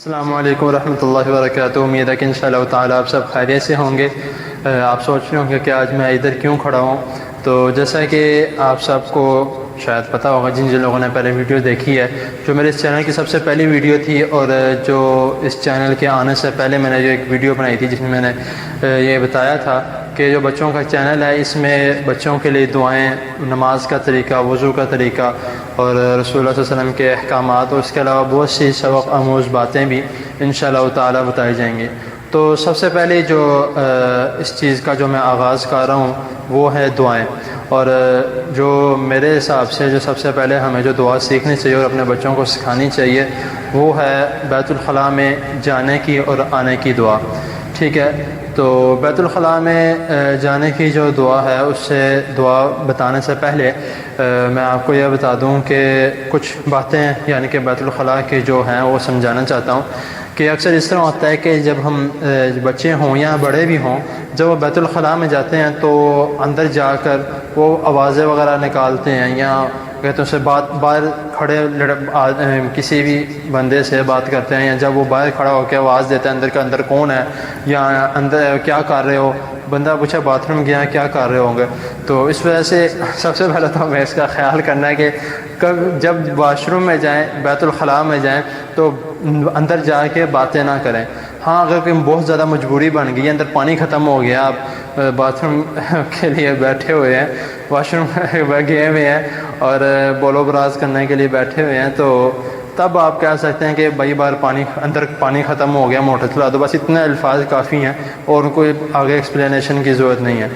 السلام علیکم ورحمۃ اللہ وبرکاتہ۔ امید ہے کہ انشاءاللہ تعالی آپ سب خیریت سے ہوں گے۔ آپ سوچ رہے ہوں گے کہ آج میں ادھر کیوں کھڑا ہوں، تو جیسا کہ آپ سب کو شاید پتہ ہوگا، جن لوگوں نے پہلے ویڈیو دیکھی ہے، جو میرے اس چینل کی سب سے پہلی ویڈیو تھی، اور جو اس چینل کے آنے سے پہلے میں نے جو ایک ویڈیو بنائی تھی جس میں نے یہ بتایا تھا کہ جو بچوں کا چینل ہے اس میں بچوں کے لیے دعائیں، نماز کا طریقہ، وضو کا طریقہ اور رسول اللہ صلی اللہ علیہ وسلم کے احکامات، اور اس کے علاوہ بہت سی سبق آموز باتیں بھی انشاءاللہ تعالی بتائی جائیں گی۔ تو سب سے پہلے جو اس چیز کا جو میں آغاز کر رہا ہوں وہ ہے دعائیں، اور جو میرے حساب سے جو سب سے پہلے ہمیں جو دعا سیکھنی چاہیے اور اپنے بچوں کو سکھانی چاہیے وہ ہے بیت الخلاء میں جانے کی اور آنے کی دعا، ٹھیک ہے۔ تو بیت الخلاء میں جانے کی جو دعا ہے، اس سے دعا بتانے سے پہلے میں آپ کو یہ بتا دوں کہ کچھ باتیں یعنی کہ بیت الخلاء کی جو ہیں وہ سمجھانا چاہتا ہوں کہ اکثر اس طرح ہوتا ہے کہ جب ہم بچے ہوں یا بڑے بھی ہوں، جب وہ بیت الخلاء میں جاتے ہیں تو اندر جا کر وہ آوازیں وغیرہ نکالتے ہیں، یا کہتے ہیں اسے باہر کھڑے کسی بھی بندے سے بات کرتے ہیں، یا جب وہ باہر کھڑا ہو کے آواز دیتے ہیں اندر کا اندر کون ہے، یا اندر کیا کر رہے ہو، بندہ پوچھا باتھ روم گیا کیا کر رہے ہوں گے۔ تو اس وجہ سے سب سے پہلے تو ہمیں اس کا خیال کرنا ہے کہ جب واش روم میں جائیں، بیت الخلاء میں جائیں، تو اندر جا کے باتیں نہ کریں۔ ہاں اگر کوئی بہت زیادہ مجبوری بن گئی ہے، اندر پانی ختم ہو گیا، آپ باتھ روم کے لیے بیٹھے ہوئے ہیں، واش روم گئے ہوئے ہیں اور بولو براز کرنے کے لیے بیٹھے ہوئے ہیں، تو تب آپ کہہ سکتے ہیں کہ بھائی باہر اندر پانی ختم ہو گیا، موٹر چلا دو، بس اتنے الفاظ کافی ہیں اور کوئی آگے ایکسپلینیشن کی ضرورت نہیں ہے۔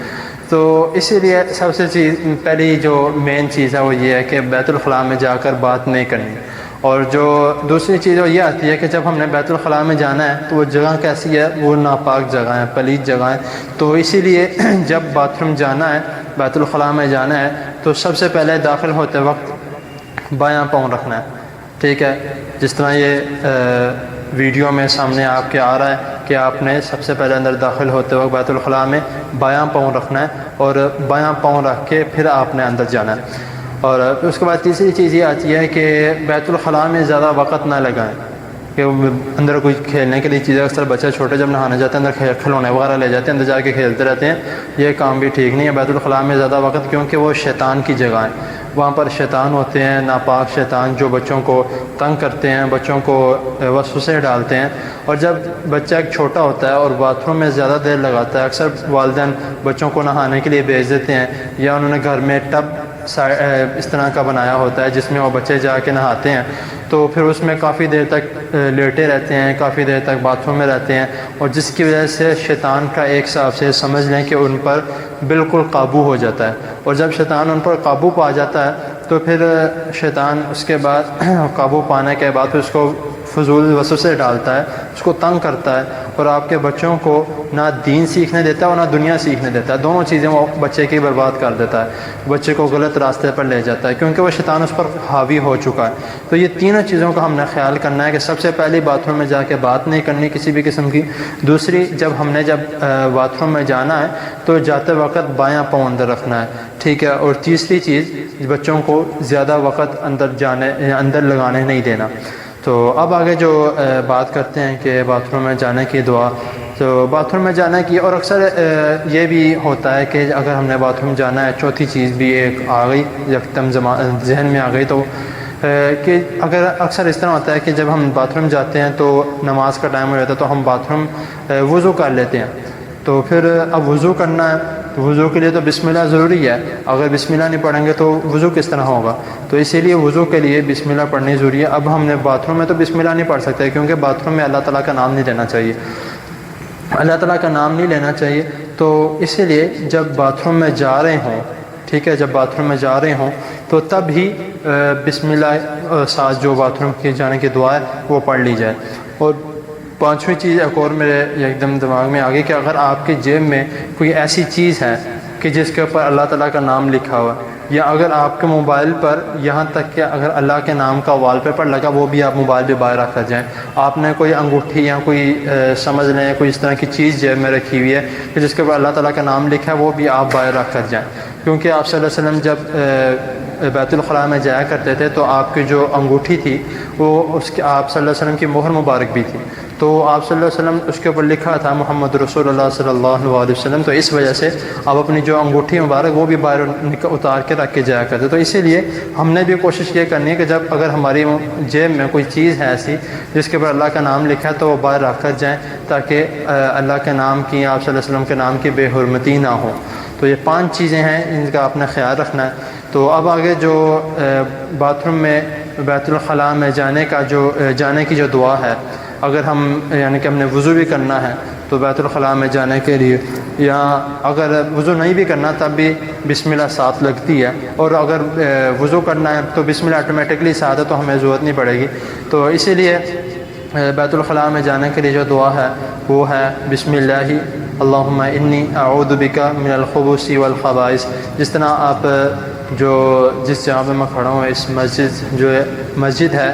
تو اسی لیے سب سے پہلی جو مین چیز ہے وہ یہ ہے کہ بیت الخلاء میں جا کر بات نہیں کرنی، اور جو دوسری چیز وہ یہ آتی ہے کہ جب ہم نے بیت الخلاء میں جانا ہے تو وہ جگہ کیسی ہے، وہ ناپاک جگہ ہے، پلید جگہ ہے، تو اسی لیے جب باتھ روم جانا ہے، بیت الخلاء میں جانا ہے، تو سب سے پہلے داخل ہوتے وقت بایاں پاؤں رکھنا ہے، ٹھیک ہے۔ جس طرح یہ ویڈیو میں سامنے آپ کے آ رہا ہے کہ آپ نے سب سے پہلے اندر داخل ہوتے وقت بیت الخلاء میں بایاں پاؤں رکھنا ہے، اور بایاں پاؤں رکھ کے پھر آپ نے اندر جانا ہے۔ اور اس کے بعد تیسری چیز یہ آتی ہے کہ بیت الخلاء میں زیادہ وقت نہ لگائیں، کہ اندر کوئی کھیلنے کے لیے چیزیں، اکثر بچے چھوٹے جب نہانے جاتے ہیں اندر کھلونے وغیرہ لے جاتے ہیں، اندر جا کے کھیلتے رہتے ہیں، یہ کام بھی ٹھیک نہیں ہے۔ بیت الخلاء میں زیادہ وقت، کیونکہ وہ شیطان کی جگہ ہے، وہاں پر شیطان ہوتے ہیں، ناپاک شیطان، جو بچوں کو تنگ کرتے ہیں، بچوں کو وسوسے ڈالتے ہیں، اور جب بچہ ایک چھوٹا ہوتا ہے اور باتھ روم میں زیادہ دیر لگاتا ہے، اکثر والدین بچوں کو نہانے کے لیے بھیج دیتے ہیں، یا انہوں نے گھر میں ٹب اس طرح کا بنایا ہوتا ہے جس میں وہ بچے جا کے نہاتے ہیں، تو پھر اس میں کافی دیر تک لیٹے رہتے ہیں، کافی دیر تک باتھ روم میں رہتے ہیں، اور جس کی وجہ سے شیطان کا ایک حساب سے سمجھ لیں کہ ان پر بالکل قابو ہو جاتا ہے، اور جب شیطان ان پر قابو پا جاتا ہے تو پھر شیطان اس کے بعد قابو پانے کے بعد پھر اس کو فضول وسوسے ڈالتا ہے، اس کو تنگ کرتا ہے، اور آپ کے بچوں کو نہ دین سیکھنے دیتا ہے اور نہ دنیا سیکھنے دیتا ہے، دونوں چیزیں وہ بچے کی برباد کر دیتا ہے، بچے کو غلط راستے پر لے جاتا ہے، کیونکہ وہ شیطان اس پر حاوی ہو چکا ہے۔ تو یہ تینوں چیزوں کا ہم نے خیال کرنا ہے کہ سب سے پہلی باتھ روم میں جا کے بات نہیں کرنی کسی بھی قسم کی، دوسری جب ہم نے باتھ روم میں جانا ہے تو جاتے وقت بایاں پاؤں اندر رکھنا ہے، ٹھیک ہے، اور تیسری چیز بچوں کو زیادہ وقت اندر لگانے نہیں دینا۔ تو اب آگے جو بات کرتے ہیں کہ باتھ روم میں جانے کی دعا، تو باتھ روم میں جانے کی، اور اکثر یہ بھی ہوتا ہے کہ اگر ہم نے باتھ روم جانا ہے، چوتھی چیز بھی ایک آ گئی یکدم ذہن میں آ گئی، تو کہ اگر اکثر اس طرح ہوتا ہے کہ جب ہم باتھ روم جاتے ہیں تو نماز کا ٹائم ہو جاتا ہے تو ہم باتھ روم وضو کر لیتے ہیں، تو پھر اب وضو کرنا ہے تو وضو کے لیے تو بسم اللہ ضروری ہے، اگر بسم اللہ نہیں پڑھیں گے تو وضو کس طرح ہوگا، تو اسی لیے وضو کے لیے بسم اللہ پڑھنی ضروری ہے۔ اب ہم نے باتھ روم میں تو بسم اللہ نہیں پڑھ سکتے، کیونکہ باتھ روم میں اللہ تعالیٰ کا نام نہیں لینا چاہیے، اللہ تعالیٰ کا نام نہیں لینا چاہیے، تو اسی لیے جب باتھ روم میں جا رہے ہوں، ٹھیک ہے، جب باتھ روم میں جا رہے ہوں تو تب ہی بسم اللہ ساتھ جو باتھ روم کی جانے کی دعا ہے وہ پڑھ لی جائے۔ اور پانچویں چیز ایک اور میرے ایک دم دماغ میں آ گئی کہ اگر آپ کی جیب میں کوئی ایسی چیز ہے کہ جس کے اوپر اللہ تعالیٰ کا نام لکھا ہوا، یا اگر آپ کے موبائل پر یہاں تک کہ اگر اللہ کے نام کا وال پیپر لگا، وہ بھی آپ موبائل پہ باہر رکھ کر جائیں۔ آپ نے کوئی انگوٹھی یا کوئی سمجھ لیں کوئی اس طرح کی چیز جیب میں رکھی ہوئی ہے کہ جس کے اوپر اللہ تعالیٰ کا نام لکھا ہے، وہ بھی آپ باہر رکھ کر جائیں، کیونکہ آپ صلی اللہ علیہ وسلم جب بیت الخلاء میں جایا کرتے تھے تو آپ کی جو انگوٹھی تھی وہ اس کے آپ صلی اللہ علیہ وسلم کی مہر مبارک بھی تھی، تو آپ صلی اللہ علیہ وسلم اس کے اوپر لکھا تھا محمد رسول اللہ صلی اللہ علیہ وسلم، تو اس وجہ سے آپ اپنی جو انگوٹھی مبارک وہ بھی باہر اتار کے رکھ کے جایا کرتے. تو اسی لیے ہم نے بھی کوشش یہ کرنی ہے کہ جب اگر ہماری جیب میں کوئی چیز ہے ایسی جس کے اوپر اللہ کا نام لکھا ہے تو وہ باہر رکھ کر جائیں، تاکہ اللہ کے نام کی، آپ صلی اللہ علیہ وسلم کے نام کی بے حرمتی نہ ہو. تو یہ 5 چیزیں ہیں، ان کا اپنا خیال رکھنا ہے. تو اب آگے جو باتھ روم میں بیت الخلاء میں جانے کی جو دعا ہے، اگر ہم یعنی کہ ہم نے وضو بھی کرنا ہے تو بیت الخلاء میں جانے کے لیے، یا اگر وضو نہیں بھی کرنا تب بھی بسم اللہ ساتھ لگتی ہے، اور اگر وضو کرنا ہے تو بسم اللہ آٹومیٹکلی ساتھ ہے تو ہمیں ضرورت نہیں پڑے گی. تو اسی لیے بیت الخلاء میں جانے کے لیے جو دعا ہے وہ ہے بسم اللہ اللہم انی اعوذ بک من الخبث والخبائث. جس طرح آپ جس جہاں پہ میں کھڑا ہوں اس مسجد ہے،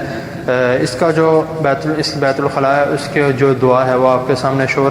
اس کا جو بیت الخلاء ہے اس کے جو دعا ہے وہ آپ کے سامنے شو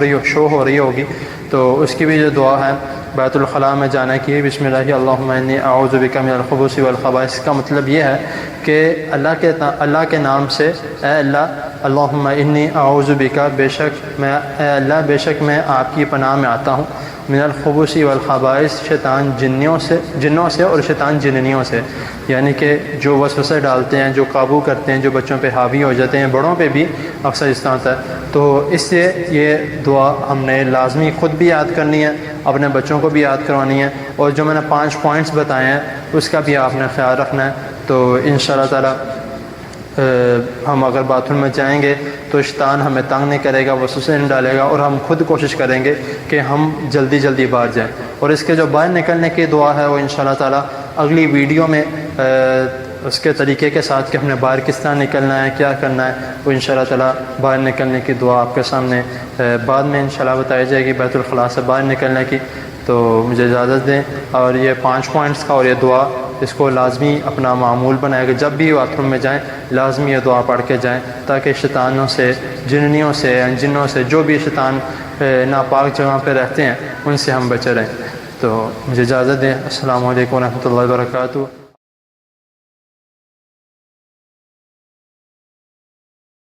ہو رہی ہوگی. تو اس کی بھی جو دعا ہے بیت الخلاء میں جانے کی، بسم اللہ اللہم انی اعوذ بک من الخبث والخبائث. اس کا مطلب یہ ہے کہ اللہ کے نام سے، اے اللہ اللہم انی اعوذ بک، اے اللہ بے شک میں آپ کی پناہ میں آتا ہوں، من الخبث والخبائث، شیطان جنوں سے اور شیطان جننیوں سے، یعنی کہ جو وسوسے ڈالتے ہیں، جو قابو کرتے ہیں، جو بچوں پہ حاوی ہو جاتے ہیں، بڑوں پہ بھی اکثر اس طرح ہوتا ہے. تو اس سے یہ دعا ہم نے لازمی خود بھی یاد کرنی ہے، اپنے بچوں کو بھی یاد کروانی ہے، اور جو میں نے 5 پوائنٹس بتائے ہیں اس کا بھی آپ نے خیال رکھنا ہے. تو انشاءاللہ تعالی ہم اگر باتھ روم میں جائیں گے تو شیطان ہمیں تنگ نہیں کرے گا، وسوسے نہیں ڈالے گا، اور ہم خود کوشش کریں گے کہ ہم جلدی باہر جائیں. اور اس کے جو باہر نکلنے کی دعا ہے وہ انشاءاللہ تعالی اگلی ویڈیو میں اس کے طریقے کے ساتھ کہ ہم نے باہر کس طرح نکلنا ہے، کیا کرنا ہے، وہ انشاءاللہ تعالی باہر نکلنے کی دعا آپ کے سامنے بعد میں انشاءاللہ بتائی جائے گی، بیت الخلاء سے باہر نکلنے کی. تو مجھے اجازت دیں، اور یہ 5 پوائنٹس کا اور یہ دعا اس کو لازمی اپنا معمول بنائے گا، جب بھی باتھ روم میں جائیں لازمی یہ دعا پڑھ کے جائیں، تاکہ شیطانوں سے، جننیوں سے، جنوں سے، جو بھی شیطان ناپاک جگہ پہ رہتے ہیں ان سے ہم بچے رہیں. تو مجھے اجازت دیں. السلام علیکم ورحمۃ اللہ وبرکاتہ.